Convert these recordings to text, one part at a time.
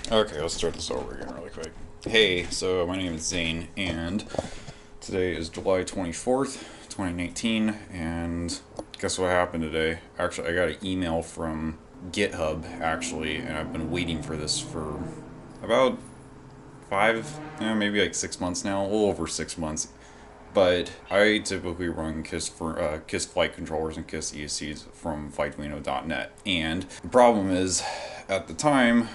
Okay, let's start this over again really quick. Hey, so my name is Zane, and today is July 24th, 2019, and guess what happened today? Actually, I got an email from GitHub, actually, and I've been waiting for this for about maybe like 6 months now, a little over 6 months. But I typically run KISS flight controllers and KISS ESCs from Flyduino.net, and the problem is, at the time,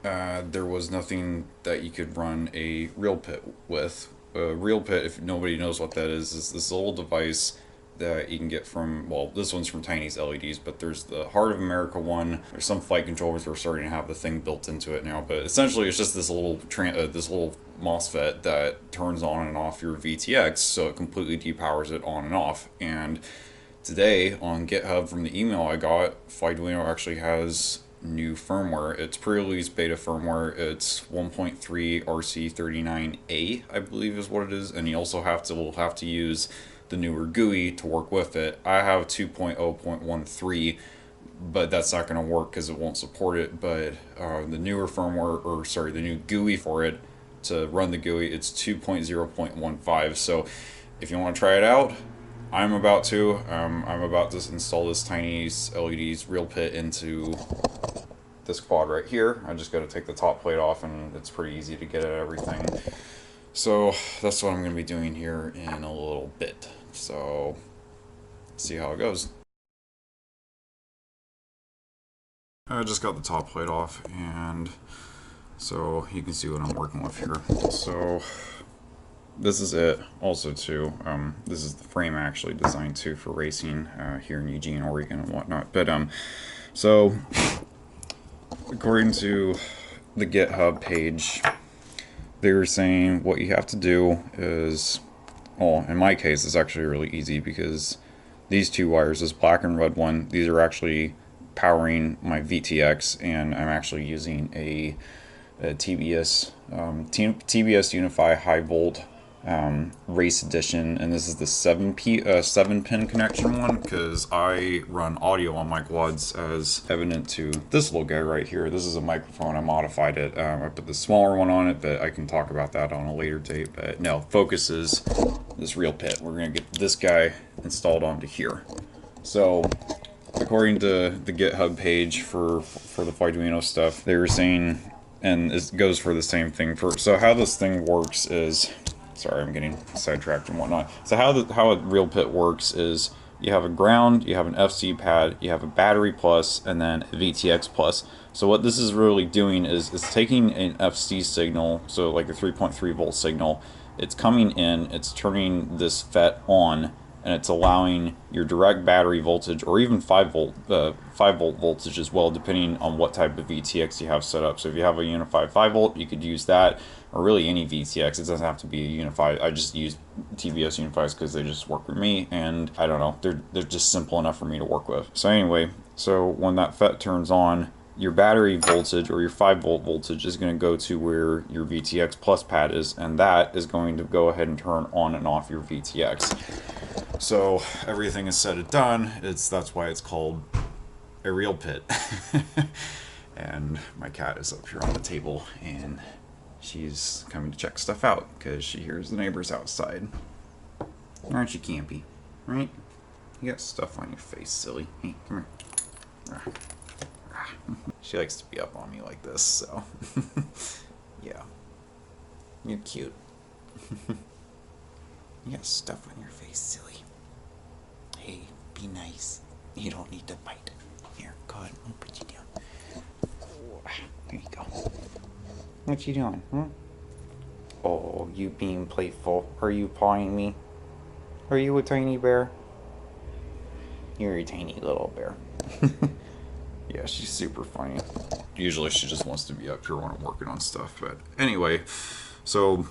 there was nothing that you could run a real pit with. A real pit, if nobody knows what that is this little device that you can get from, well, this one's from Tiny's LEDs, but there's the Heart of America one. There's some flight controllers that are starting to have the thing built into it now, but essentially it's just this little MOSFET that turns on and off your VTX, so it completely depowers it on and off. And today on GitHub from the email I got, Flyduino actually has new firmware. It's pre-release beta firmware. It's 1.3 RC39A, I believe is what it is, and you also will have to use the newer GUI to work with it. I have 2.0.13, but that's not going to work because it won't support it. But the newer firmware, or sorry, the new GUI for it to run the GUI, it's 2.0.15. So if you want to try it out, I'm about to install this tiny LED's real pit into this quad right here. I just got to take the top plate off, and it's pretty easy to get at everything. So that's what I'm going to be doing here in a little bit. So see how it goes. I just got the top plate off, and so you can see what I'm working with here. So this is it. Also too, this is the frame actually designed too for racing here in Eugene, Oregon and whatnot. But so according to the GitHub page, they were saying what you have to do is, well, in my case, it's actually really easy because these two wires, this black and red one, these are actually powering my VTX, and I'm actually using a TBS Unify high volt race edition, and this is the 7-pin connection one, because I run audio on my quads, as evident to this little guy right here. This is a microphone. I modified it. I put the smaller one on it, but I can talk about that on a later date. But no, focus is this real pit. We're gonna get this guy installed onto here. So according to the GitHub page for the Flyduino stuff, they were saying, and it goes for the same thing for, so how this thing works is, sorry, I'm getting sidetracked and whatnot. So how a real pit works is you have a ground, you have an FC pad, you have a battery plus, and then a VTX plus. So what this is really doing is it's taking an FC signal, so like a 3.3 volt signal, it's coming in, it's turning this FET on, and it's allowing your direct battery voltage, or even 5 volt voltage as well, depending on what type of VTX you have set up. So if you have a unified 5 volt, you could use that, or really any VTX. It doesn't have to be a unified. I just use TBS unifies because they just work for me, and I don't know, they're just simple enough for me to work with. So anyway, so when that FET turns on, your battery voltage, or your 5 volt voltage, is going to go to where your VTX plus pad is, and that is going to go ahead and turn on and off your VTX. So everything is said and done. That's why it's called a real pit. And my cat is up here on the table, and she's coming to check stuff out because she hears the neighbors outside. Aren't you campy? Right? You got stuff on your face, silly. Hey, come here. She likes to be up on me like this, so yeah. You're cute. You got stuff on your face, silly. Hey, be nice. You don't need to bite. Here, go ahead. I'll put you down. There you go. What you doing? Oh, you being playful. Are you pawing me? Are you a tiny bear? You're a tiny little bear. Yeah, she's super funny. Usually she just wants to be up here when I'm working on stuff. But anyway, so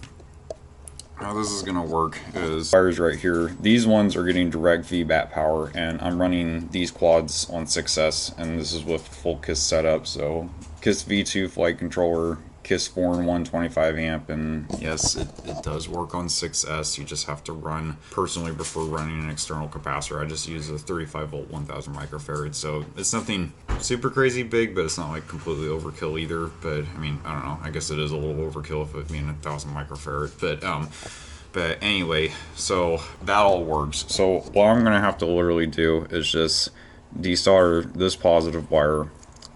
how this is going to work is wires right here. These ones are getting direct VBAT power, and I'm running these quads on 6S, and this is with full KISS setup. So KISS V2 flight controller, KISS 4 and 125 amp, and yes, it does work on 6S. You just have to run, personally prefer running an external capacitor. I just use a 35 volt 1000 microfarad, so it's nothing super crazy big, but it's not like completely overkill either. But I mean, I don't know, I guess it is a little overkill if it being 1000 microfarad, but anyway, so that all works. So what I'm gonna have to literally do is just desolder this positive wire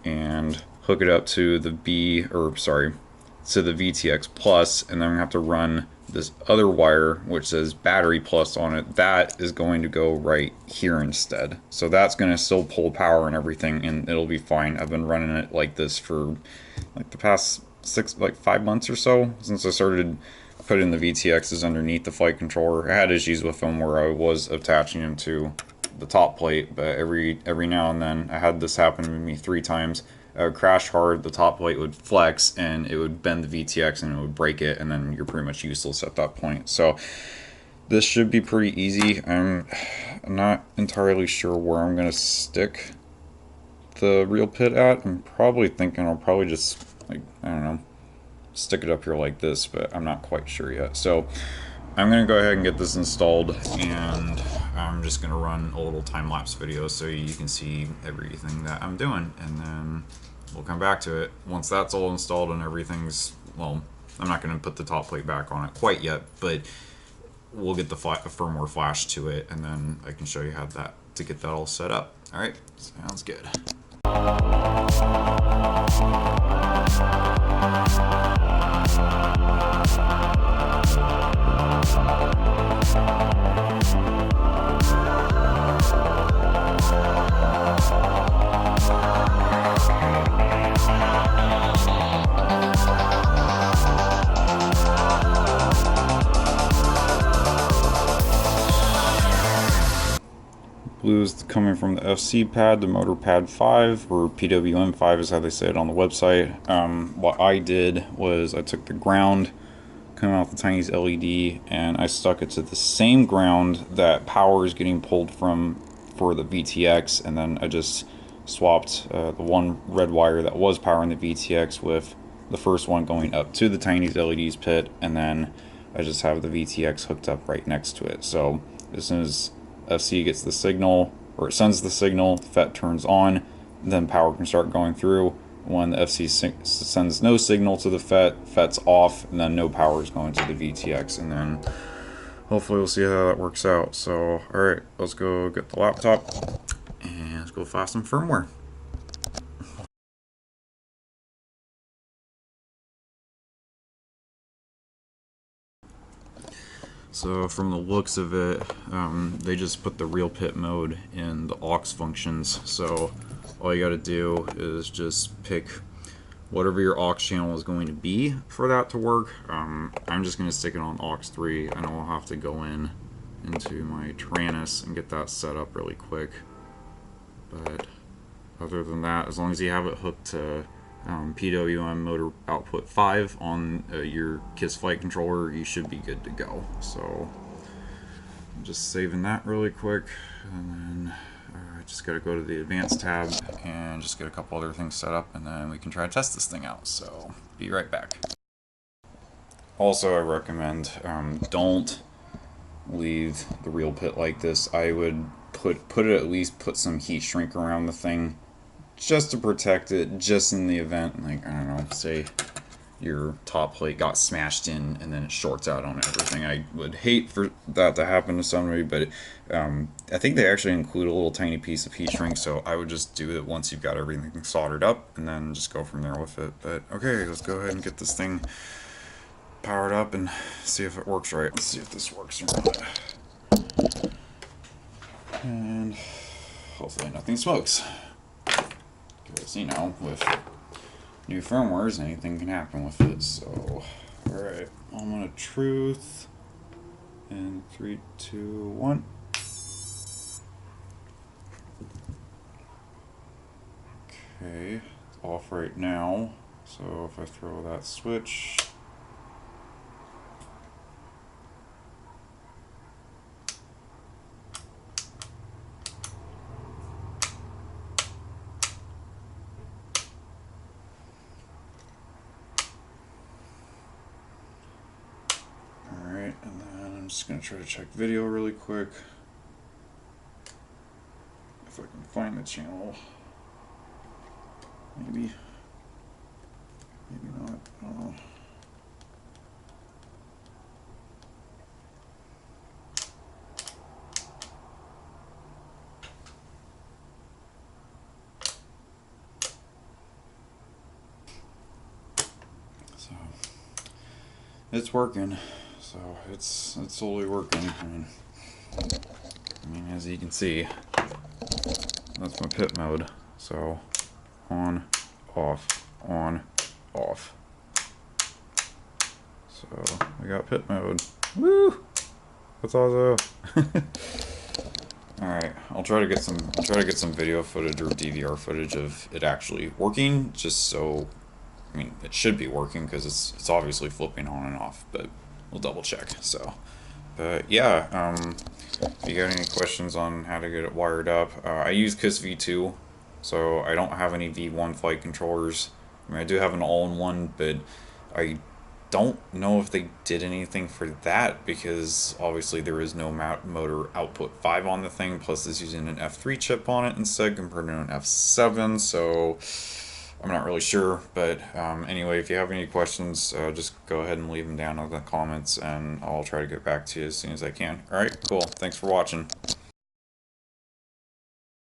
and hook it up to the to the VTX plus, and then I'm gonna have to run this other wire which says battery plus on it. That is going to go right here instead. So that's gonna still pull power and everything, and it'll be fine. I've been running it like this for like the past 5 months or so, since I started putting the VTXs underneath the flight controller. I had issues with them where I was attaching them to the top plate, but every now and then, I had this happen to me 3 times. I would crash hard, the top plate would flex, and it would bend the VTX and it would break it, and then you're pretty much useless at that point. So this should be pretty easy. I'm not entirely sure where I'm going to stick the real pit at. I'm probably thinking I'll probably just, like, I don't know, stick it up here like this, but I'm not quite sure yet. So I'm going to go ahead and get this installed, and I'm just going to run a little time-lapse video so you can see everything that I'm doing, and then we'll come back to it. Once that's all installed and everything's, well, I'm not going to put the top plate back on it quite yet, but we'll get the firmware flash to it, and then I can show you how to get that all set up. Alright, sounds good. Blue's coming from the FC pad to motor pad 5, or PWM 5 is how they say it on the website. What I did was I took the ground coming off the Tiny's LED and I stuck it to the same ground that power is getting pulled from for the VTX, and then I just swapped the one red wire that was powering the VTX with the first one going up to the Tiny's LED's pit, and then I just have the VTX hooked up right next to it. So as soon as FC gets the signal, or it sends the signal, the FET turns on, then power can start going through. When the FC sends no signal to the FET's off, and then no power is going to the VTX, and then hopefully we'll see how that works out. So, alright, let's go get the laptop, and let's go file some firmware. So from the looks of it, they just put the real pit mode in the aux functions. So all you got to do is just pick whatever your aux channel is going to be for that to work. I'm just going to stick it on aux 3. I know I'll have to go into my Taranis and get that set up really quick. But other than that, as long as you have it hooked to PWM motor output 5 on your KISS flight controller, you should be good to go. So I'm just saving that really quick, and then I just got to go to the advanced tab and just get a couple other things set up, and then we can try to test this thing out. So be right back. Also, I recommend don't leave the real pit like this. I would put it, at least put some heat shrink around the thing, just to protect it, just in the event, like, I don't know, say your top plate got smashed in and then it shorts out on everything. I would hate for that to happen to somebody, but I think they actually include a little tiny piece of heat shrink, so I would just do it once you've got everything soldered up, and then just go from there with it. But okay, let's go ahead and get this thing powered up and see if it works right. Let's see if this works or not. And hopefully nothing smokes. Because, you know, with new firmwares, anything can happen with it. So, alright, moment of truth. And 3, 2, 1. Okay, it's off right now. So if I throw that switch, I'm just gonna try to check video really quick. If I can find the channel. Maybe. Maybe not. I don't know. So it's working. So it's totally working. I mean, as you can see, that's my pit mode. So on, off, on, off. So we got pit mode. Woo! That's awesome. All right, I'll try to get some video footage or DVR footage of it actually working, just so, I mean, it should be working because it's obviously flipping on and off, but we'll double check. So, but yeah, if you got any questions on how to get it wired up, I use KISS V2, so I don't have any V1 flight controllers. I mean, I do have an all-in-one, but I don't know if they did anything for that because obviously there is no motor output 5 on the thing, plus it's using an F3 chip on it instead compared to an F7, so I'm not really sure. But anyway, if you have any questions, just go ahead and leave them down in the comments and I'll try to get back to you as soon as I can. Alright, cool. Thanks for watching.